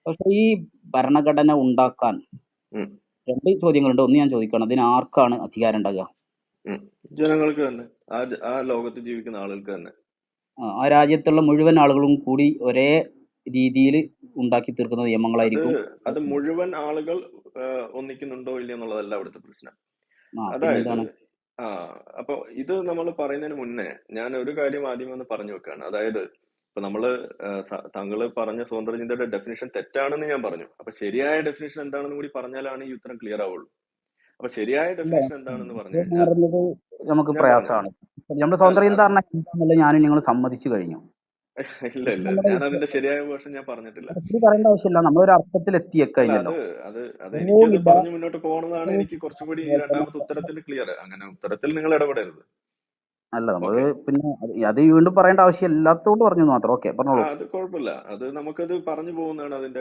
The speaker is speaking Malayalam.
പക്ഷെ ഈ ഭരണഘടന ഉണ്ടാക്കാൻ ഉം. 2 ചോദ്യങ്ങളുണ്ട്. ഒന്ന് ഞാൻ ചോദിക്കുകയാണ്. അതിന് ആർക്കാണ് അധികാരം ഉണ്ടാകുക? ജനങ്ങൾക്ക് തന്നെ, ആ ലോകത്ത് ജീവിക്കുന്ന ആളുകൾക്ക് തന്നെ. ആ രാജ്യത്തുള്ള മുഴുവൻ ആളുകളും കൂടി ഒരേ രീതിയിൽ ഉണ്ടാക്കി തീർക്കുന്ന അത് നിയമങ്ങളായിരിക്കും. അത് മുഴുവൻ ആളുകൾ ഒന്നിക്കുന്നുണ്ടോ ഇല്ലയോ എന്നുള്ളതല്ല അവിടുത്തെ പ്രശ്നം. അതായത് പിന്നെന്താണ്? ആ അപ്പൊ ഇത് നമ്മൾ പറയുന്നതിന് മുന്നേ ഞാൻ ഒരു കാര്യം ആദ്യം ഒന്ന് പറഞ്ഞു വെക്കാണ്. അതായത് ഇപ്പൊ നമ്മള് താങ്കൾ പറഞ്ഞ സ്വതന്ത്ര ചിന്തയുടെ ഡെഫിനിഷൻ തെറ്റാണെന്ന് ഞാൻ പറഞ്ഞു. അപ്പൊ ശരിയായ ഡെഫിനിഷൻ എന്താണെന്ന് കൂടി പറഞ്ഞാലാണ് ഈ ഉത്തരം ക്ലിയർ ആവുള്ളൂ. അപ്പൊ ശരിയായ ഇല്ല, ഡെഫിനിഷൻ എന്താണെന്ന് പറഞ്ഞു ഇത് കഴിഞ്ഞാൽ മാറുന്നത് നമുക്ക് ഞാൻ പറഞ്ഞുതരാം. പ്രയാസമാണ്. നമ്മൾ സ്വതന്ത്ര ചിന്ത അത് പറഞ്ഞാൽ എന്താണെന്നുള്ളത് ഞാനും നിങ്ങൾ സമ്മതിച്ചു കഴിഞ്ഞു. ഇല്ല ഇത് ഇല്ല, നമ്മുടെ ഞാൻ അതിന്റെ ശരിയായ വേർഷൻ ഞാൻ പറഞ്ഞിട്ടില്ല. ഇത് പറയേണ്ട ആവശ്യമില്ല. നമ്മളൊരു അർത്ഥത്തിൽ അല്ല, എത്തിയേക്കഴിഞ്ഞല്ലോ. അത് എനിക്കത് കുറവുമില്ല. പറഞ്ഞു മുന്നോട്ട് പോകണമെന്നാണ് എനിക്ക് കുറച്ചും കൂടി ഈ രണ്ടാമത്തെ ഉത്തരത്തിൽ ക്ലിയർ. അങ്ങനെ ഉത്തരത്തിൽ നിങ്ങൾ ഇടപെടരുത്. അല്ല, നമ്മൾ ഓക്കെ. പിന്നെ അത് വീണ്ടും പറയേണ്ട ആവശ്യം ഇല്ലാത്തതുകൊണ്ട് പറഞ്ഞു മാത്രം. ഓക്കെ, പറഞ്ഞോളൂ. അത് കുഴപ്പമില്ല. അത് നമുക്കത് പറഞ്ഞു പോകുന്നതാണ് അതിന്റെ